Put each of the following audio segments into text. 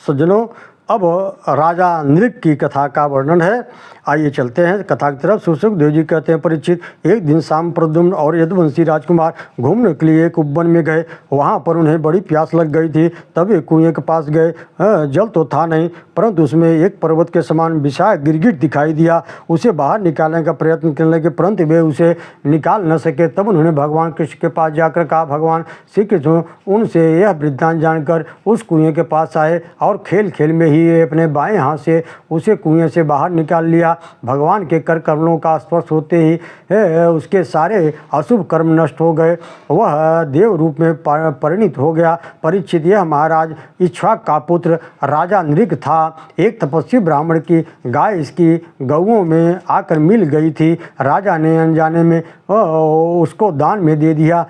सज्जनों, अब राजा नृग की कथा का वर्णन है। आइए चलते हैं कथा की तरफ। सुखदेव जी कहते हैं, परीक्षित, एक दिन शाम प्रद्युम्न और यदुवंशी राजकुमार घूमने के लिए एक उपवन में गए। वहाँ पर उन्हें बड़ी प्यास लग गई थी। तब एक कुएं के पास गए। जल तो था नहीं, परंतु उसमें एक पर्वत के समान विशाल गिरगिट दिखाई दिया। उसे बाहर निकालने का प्रयत्न करने के, परंतु वे उसे निकाल न सके। तब उन्होंने भगवान कृष्ण के पास जाकर कहा, भगवान श्री कृष्ण उनसे यह वृत्तांत जानकर उस कुएं के पास आए और खेल खेल में ही अपने बाएं हाथ से उसे कुएं से बाहर निकाल लिया। भगवान के कर कमलों का स्पर्श होते ही उसके सारे अशुभ कर्म नष्ट हो गए। वह देव रूप में परिणित हो गया। परीक्षित, यह महाराज इक्ष्वाक का पुत्र राजा नृग था। एक तपस्वी ब्राह्मण की गाय इसकी गऊओं में आकर मिल गई थी। राजा ने अनजाने में उसको दान में दे दिया।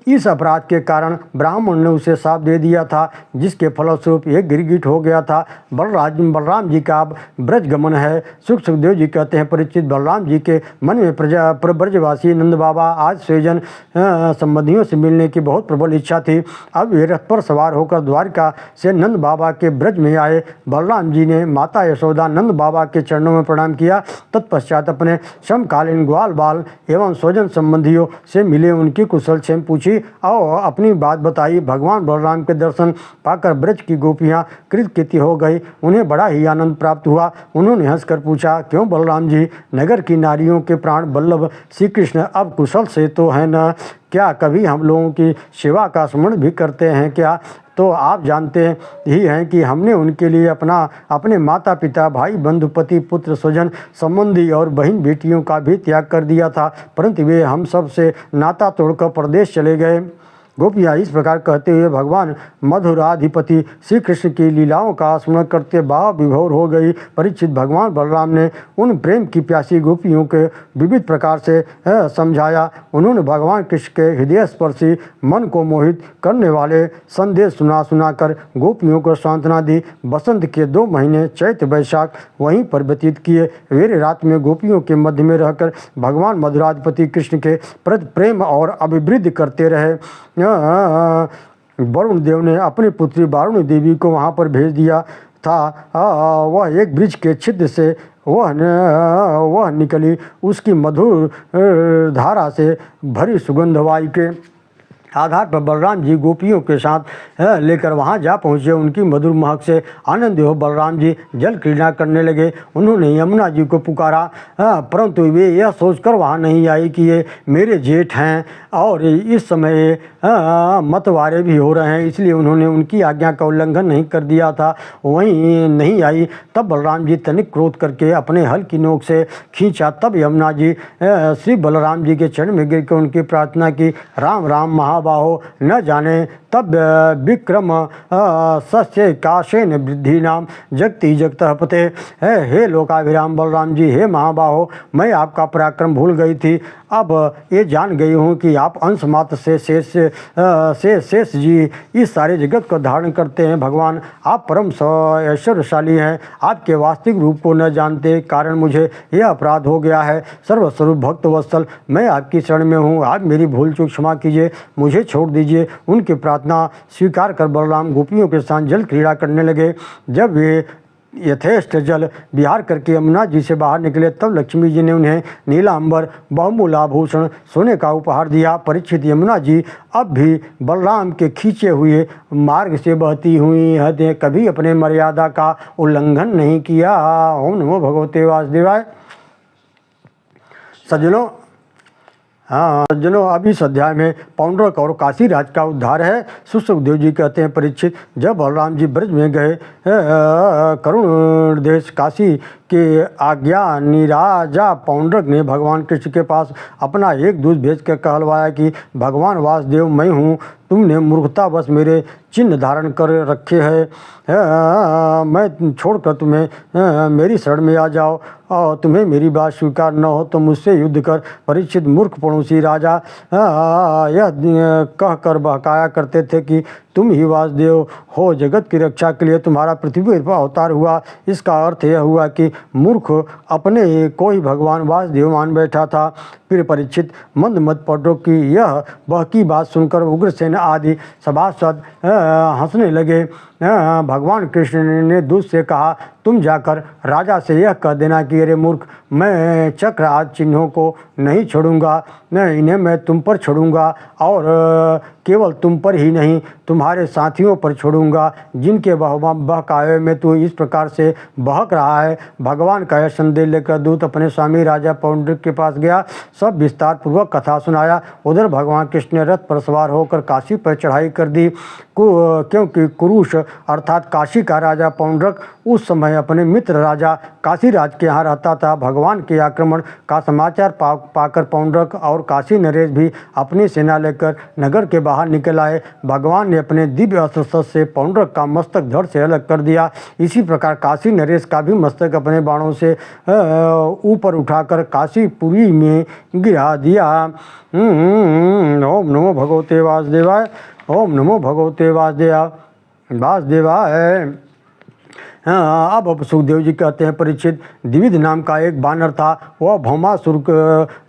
इस अपराध के कारण ब्राह्मण ने उसे श्राप दे दिया था, जिसके फलस्वरूप एक गिरगिट हो गया था। बलराम जी का अब ब्रज गमन है। सुखदेव जी कहते हैं, परीक्षित, बलराम जी के मन में ब्रजवासी नंद बाबा आज स्वजन संबंधियों से मिलने की बहुत प्रबल इच्छा थी। अब वे रथ पर सवार होकर द्वारका से नंद बाबा के ब्रज में आए। बलराम जी ने माता यशोदा नंद बाबा के चरणों में प्रणाम किया। तत्पश्चात अपने समकालीन ग्वाल बाल एवं स्वजन संबंधियों से मिले, उनकी कुशल क्षेम पूछी और अपनी बात बताई। भगवान बलराम के दर्शन पाकर ब्रज की गोपियां कृतकृत्य हो गई। उन्हें बड़ा ही आनंद प्राप्त हुआ। उन्होंने हंसकर पूछा, क्यों बलराम जी, नगर की नारियों के प्राण बल्लभ श्री कृष्ण अब कुशल से तो है न? क्या कभी हम लोगों की सेवा का स्मरण भी करते हैं क्या? तो आप जानते ही हैं कि हमने उनके लिए अपने माता पिता, भाई बंधु, पति, पुत्र, स्वजन संबंधी और बहन बेटियों का भी त्याग कर दिया था, परंतु वे हम सब से नाता तोड़कर परदेश चले गए। गोपियाँ इस प्रकार कहते हुए भगवान मधुराधिपति श्री कृष्ण की लीलाओं का स्मरण करते भाव विभोर हो गई। परीक्षित, भगवान बलराम ने उन प्रेम की प्यासी गोपियों के विविध प्रकार से समझाया। उन्होंने भगवान कृष्ण के हृदय स्पर्शी, मन को मोहित करने वाले संदेश सुनाकर गोपियों को सांत्वना दी। बसंत के 2 महीने चैत्र वैशाख वहीं पर व्यतीत किए। वे रात में गोपियों के मध्य में रहकर भगवान मधुराधिपति कृष्ण के प्रति प्रेम और अभिवृद्धि करते रहे। वरुण देव ने अपनी पुत्री वारुणी देवी को वहां पर भेज दिया था। वह एक वृक्ष के छिद्र से वह निकली। उसकी मधुर धारा से भरी सुगंध वायु के आधार पर बलराम जी गोपियों के साथ लेकर वहां जा पहुँचे। उनकी मधुर महक से आनंद हो बलराम जी जल क्रीड़ा करने लगे। उन्होंने यमुना जी को पुकारा, परंतु वे यह सोचकर वहां नहीं आई कि ये मेरे जेठ हैं और इस समय मतवारे भी हो रहे हैं, इसलिए उन्होंने उनकी आज्ञा का उल्लंघन नहीं कर दिया था। वहीं नहीं आई। तब बलराम जी तनिक क्रोध करके अपने हल की नोक से खींचा। तब यमुना जी श्री बलराम जी के चरण में गिर कर उनकी प्रार्थना की, राम राम महाबाहो, न जाने तब विक्रम सस्य काशेन वृद्धि नाम जगति जगतः पते। हे लोकाभिराम बलराम जी, हे महाबाहो, मैं आपका पराक्रम भूल गई थी। अब ये जान गई हूँ कि आप अंश मात्र से शेष जी इस सारे जगत को धारण करते हैं। भगवान, आप परम ऐश्वर्यशाली हैं। आपके वास्तविक रूप को न जानते कारण मुझे यह अपराध हो गया है। सर्वस्वरूप भक्त वत्सल, मैं आपकी शरण में हूँ। आप मेरी भूल चूक क्षमा कीजिए, मुझे छोड़ दीजिए। उनकी प्रार्थना स्वीकार कर बलराम गोपियों के साथ जल क्रीड़ा करने लगे। जब वे यथेष्ट जल विहार करके यमुना जी से बाहर निकले, तब लक्ष्मी जी ने उन्हें नीलांबर बहुमूलाभूषण सोने का उपहार दिया। परीक्षित, यमुना जी अब भी बलराम के खींचे हुए मार्ग से बहती हुई हैं, कभी अपने मर्यादा का उल्लंघन नहीं किया। ओम नमो भगवते वासुदेवाय। सज्जनों, अब इस अध्याय में पौंड्रक और काशी राज का उद्धार है। सुखदेव जी कहते हैं, परीक्षित, जब बलराम जी ब्रज में गए, करुण देश काशी के आज्ञा निराजा पौंड्रक ने भगवान कृष्ण के पास अपना एक दूत भेजकर कहलवाया कि भगवान वासुदेव मैं हूँ, तुमने मूर्खतावश मेरे चिन्ह धारण कर रखे हैं। मैं छोड़कर तुम्हें मेरी शरण में आ जाओ और तुम्हें मेरी बात स्वीकार न हो तो मुझसे युद्ध कर। परीक्षित, मूर्ख पड़ोसी राजा यह कहकर बहकाया करते थे कि तुम ही वासुदेव हो, जगत की रक्षा के लिए तुम्हारा पृथ्वी पर अवतार हुआ। इसका अर्थ यह हुआ कि मूर्ख अपने को ही भगवान वासुदेव मान बैठा था। फिर परीक्षित मंद पौंड्रक की यह बहकी बात सुनकर उग्रसेन आदि सभासद हंसने लगे। भगवान कृष्ण ने दूत से कहा, तुम जाकर राजा से यह कह देना कि अरे मूर्ख, मैं चक्र आदि चिन्हों को नहीं छोड़ूंगा, इन्हें मैं तुम पर छोड़ूंगा और केवल तुम पर ही नहीं तुम्हारे साथियों पर छोड़ूंगा जिनके बहकावे में तू इस प्रकार से बहक रहा है। भगवान का यह संदेश लेकर दूत अपने स्वामी राजा पौंड्रिक के पास गया, सब विस्तार पूर्वक कथा सुनाया। उधर भगवान कृष्ण ने रथ पर सवार होकर काशी पर चढ़ाई कर दी, क्योंकि कुरुष अर्थात काशी का राजा पौंड्रक उस समय अपने मित्र राजा काशीराज के यहाँ रहता था। भगवान के आक्रमण का समाचार पाकर पौंड्रक और काशी नरेश भी अपनी सेना लेकर नगर के बाहर निकल आए। भगवान ने अपने दिव्य अस्त्र से पौंड्रक का मस्तक धड़ से अलग कर दिया। इसी प्रकार काशी नरेश का भी मस्तक अपने बाणों से ऊपर उठाकर काशीपुरी में गिरा दिया। ओम नमो भगवते वासुदेवाय। ओम नमो भगवते वासुदेवाय। अब सुखदेव जी कहते हैं, परीक्षित, द्विविध नाम का एक बानर था। वह भौमासुर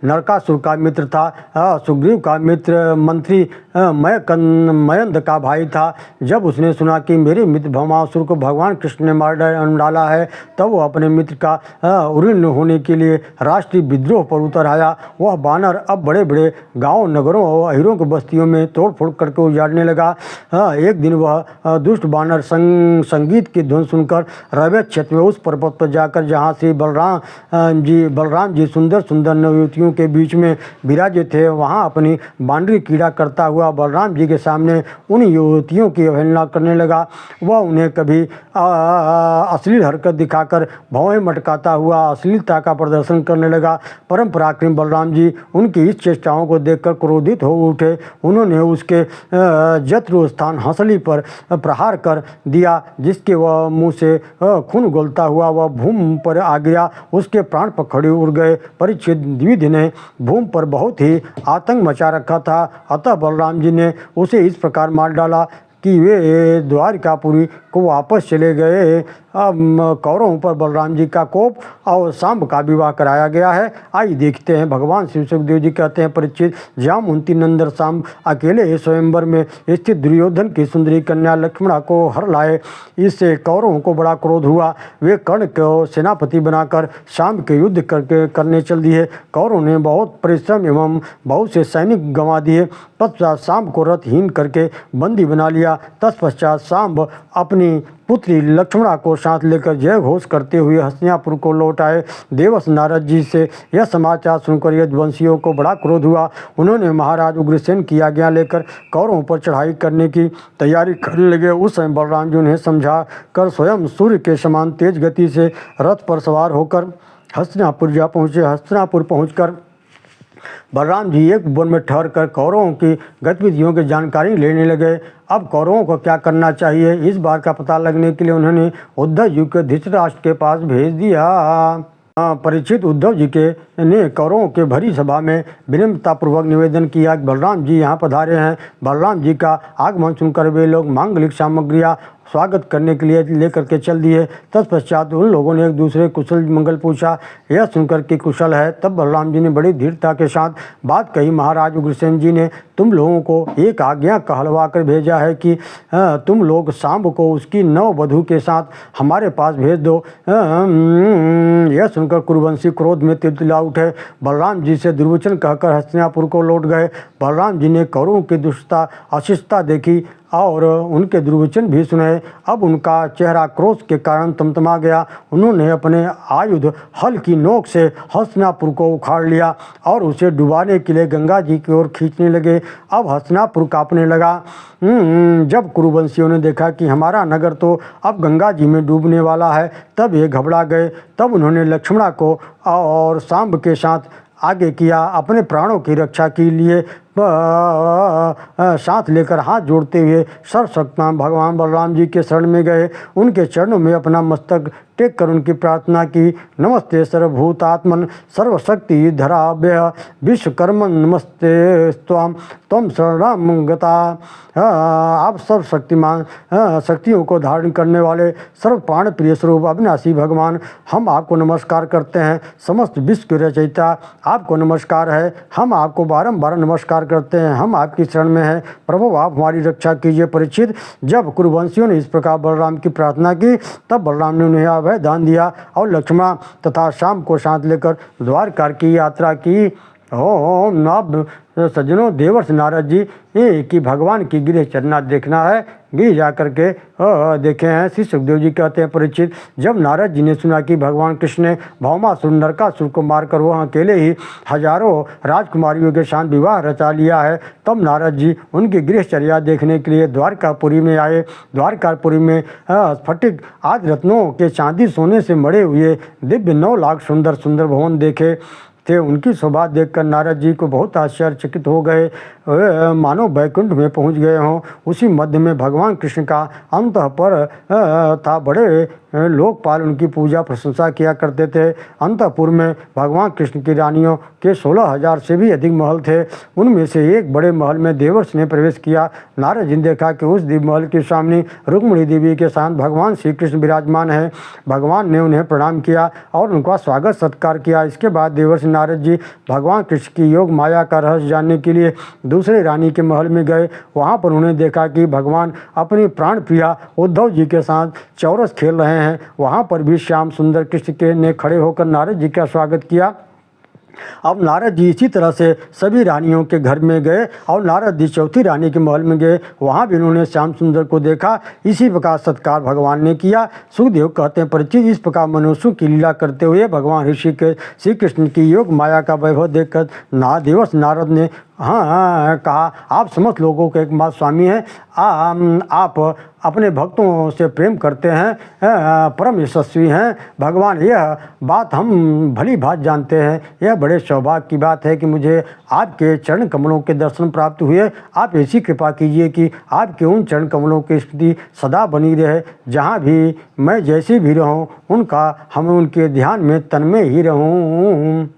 नरकासुर का मित्र था। सुग्रीव का मित्र मंत्री मयंद का भाई था। जब उसने सुना कि मेरे मित्र भौमासुर को भगवान कृष्ण ने मार डाला है, तब वह अपने मित्र का उरीण होने के लिए राष्ट्रीय विद्रोह पर उतर आया। वह बानर अब बड़े बड़े गाँव, नगरों और अहिरों की बस्तियों में तोड़ फोड़ करके उजाड़ने लगा। एक दिन वह दुष्ट बानर संगीत की धुन सुनकर रैवत क्षेत्र में उस पर्वत पर जाकर, जहाँ से बलराम जी सुंदर सुंदर नवयुवतियों के बीच में विराजे थे, वहाँ अपनी बानरी कीड़ा करता हुआ बलराम जी के सामने उन युवतियों की अवहेलना करने लगा। वह उन्हें कभी अश्लील हरकत दिखाकर भौहें मटकाता हुआ अश्लीलता का प्रदर्शन करने लगा। परम पराक्रमी बलराम जी उनकी इस चेष्टाओं को देखकर क्रोधित हो उठे। उन्होंने उसके जत्रु स्थान हंसली पर प्रहार कर दिया, जिसके वह मुँह से खून उगलता हुआ वह भूमि पर आ गिरा। उसके प्राण पखड़ी उड़ गए। परीक्षित, द्विविध ने भूमि पर बहुत ही आतंक मचा रखा था। अतः बलराम जी ने उसे इस प्रकार मार डाला कि वे द्वारिकापुरी को वापस चले गए। अब कौरवों पर बलराम जी का कोप और सांब का विवाह कराया गया है। आइए देखते हैं। भगवान श्री सुखदेव जी कहते हैं, परीक्षित, जामवंती नंदन सांब अकेले स्वयंवर में स्थित दुर्योधन की सुंदरी कन्या लक्ष्मणा को हर लाए। इससे कौरवों को बड़ा क्रोध हुआ। वे कर्ण को सेनापति बनाकर सांब के युद्ध करने चल दिए। कौरवों ने बहुत परिश्रम एवं बहुत से सैनिक गंवा दिए। तत्पश्चात सांब को रथहीन करके बंदी बना लिया। तत्पश्चात सांब अपनी पुत्री लक्ष्मणा को साथ लेकर जय घोष करते हुए हस्तिनापुर को लौट आए। देवस नारद जी से यह समाचार सुनकर यदुवंशियों को बड़ा क्रोध हुआ। उन्होंने महाराज उग्रसेन की आज्ञा लेकर कौरवों पर चढ़ाई करने की तैयारी करने लगे। उस समय बलराम जी उन्हें समझा कर स्वयं सूर्य के समान तेज गति से रथ पर सवार होकर हस्तिनापुर जा पहुँचे। हस्तिनापुर पहुँचकर बलराम जी एक वन में ठहर कर कौरवों की गतिविधियों की जानकारी लेने लगे। अब कौरवों को क्या करना चाहिए, इस बात का पता लगने के लिए उन्होंने उद्धव जी को धृतराष्ट्र के पास भेज दिया। परीक्षित, उद्धव जी के ने कौरवों के भरी सभा में विनम्रतापूर्वक निवेदन किया कि बलराम जी यहाँ पधारे हैं। बलराम जी का आगमन सुनकर वे लोग मांगलिक सामग्रियाँ स्वागत करने के लिए लेकर के चल दिए। तत्पश्चात उन लोगों ने एक दूसरे कुशल मंगल पूछा। यह सुनकर कि कुशल है, तब बलराम जी ने बड़ी धीरता के साथ बात कही। महाराज उग्रसेन जी ने तुम लोगों को एक आज्ञा कहलवा कर भेजा है कि तुम लोग सांब को उसकी नववधू के साथ हमारे पास भेज दो। यह सुनकर कुरुवंशी क्रोध में तिलतिला उठे। बलराम जी से दुर्वचन कहकर हस्तिनापुर को लौट गए। बलराम जी ने कौरवों की दुष्टता अशिष्टता देखी और उनके दुर्वचन भी सुने। अब उनका चेहरा क्रोध के कारण तमतमा गया। उन्होंने अपने आयुध हल की नोक से हस्तिनापुर को उखाड़ लिया और उसे डुबाने के लिए गंगा जी की ओर खींचने लगे। अब हस्तिनापुर कांपने लगा। जब कुरुवंशियों ने देखा कि हमारा नगर तो अब गंगा जी में डूबने वाला है, तब ये घबरा गए। तब उन्होंने लक्ष्मणा को और सांब के साथ आगे किया। अपने प्राणों की रक्षा के लिए साथ लेकर हाथ जोड़ते हुए सर्वशक्तिमान भगवान बलराम जी के शरण में गए। उनके चरणों में अपना मस्तक टेक कर उनकी प्रार्थना की। नमस्ते सर्वभूतात्मन सर्वशक्ति धराभ्य विश्वकर्मन नमस्ते त्वम तम शरणं गता। आप सर्वशक्तिमान शक्तियों को धारण करने वाले सर्व प्राण प्रिय स्वरूप अविनाशी भगवान, हम आपको नमस्कार करते हैं। समस्त विश्व के रचयिता आपको नमस्कार है। हम आपको बारंबार नमस्कार नमस्कार करते हैं, हम आपकी शरण में हैं, प्रभु आप हमारी रक्षा कीजिए। परीक्षित, जब कुरुवंशियों ने इस प्रकार बलराम की प्रार्थना की तब बलराम ने उन्हें अभय दान दिया और लक्ष्मण तथा श्याम को साथ लेकर द्वारका की यात्रा की। ओम नाभ सज्जनों, देवर्ष नारद जी कि भगवान की गिरह चरना देखना है। गिर जा करके देखे हैं। श्री सुखदेव जी कहते हैं, परीक्षित, जब नारद जी ने सुना कि भगवान कृष्ण ने भौमासुर नरकासुर को मारकर वह अकेले ही हजारों राजकुमारियों के साथ विवाह रचा लिया है, तब नारद जी उनकी गृहचर्या देखने के लिए द्वारकापुरी में आए। द्वारकापुरी में स्फटिक आदि रत्नों के चांदी सोने से मढ़े हुए दिव्य 9 लाख सुंदर सुंदर भवन देखे थे। उनकी शोभा देखकर नारद जी को बहुत आश्चर्यचकित हो गए, मानो बैकुंठ में पहुंच गए हों। उसी मध्य में भगवान कृष्ण का अंतःपुर था। बड़े लोकपाल उनकी पूजा प्रशंसा किया करते थे। अंतःपुर में भगवान कृष्ण की रानियों के 16,000 से भी अधिक महल थे। उनमें से एक बड़े महल में देवर्ष ने प्रवेश किया। नारद जी ने देखा कि उस दिव्य महल के सामने रुक्मिणी देवी के साथ भगवान श्री कृष्ण विराजमान है। भगवान ने उन्हें प्रणाम किया और उनका स्वागत सत्कार किया। इसके बाद देवर्ष नारद जी भगवान कृष्ण की योग माया का रहस्य जानने के लिए दूसरे रानी के महल में गए। वहाँ पर उन्हें देखा कि भगवान अपनी प्राण प्रिया उद्धव जी के साथ चौरस खेल रहे हैं। वहाँ पर भी श्याम सुंदर कृष्ण के ने खड़े होकर नारद जी का स्वागत किया। अब नारद जी इसी तरह से सभी रानियों के घर में गए और नारद जी चौथी रानी के महल में गए। वहाँ भी उन्होंने श्याम सुंदर को देखा। इसी प्रकार सत्कार भगवान ने किया। सुखदेव कहते हैं, परीक्षित, इस प्रकार मनुष्यों की लीला करते हुए भगवान ऋषि के श्री कृष्ण की योग माया का वैभव देखकर देवर्ष नारद ने कहा, आप समस्त लोगों के एकमात्र स्वामी हैं। आप अपने भक्तों से प्रेम करते हैं, परम यशस्वी हैं। भगवान, यह बात हम भली भांति जानते हैं। यह बड़े सौभाग्य की बात है कि मुझे आपके चरण कमलों के दर्शन प्राप्त हुए। आप ऐसी कृपा कीजिए कि आपके उन चरण कमलों की स्थिति सदा बनी रहे। जहाँ भी मैं जैसे भी रहूँ उनका हमें उनके ध्यान में तन्मय ही रहूँ।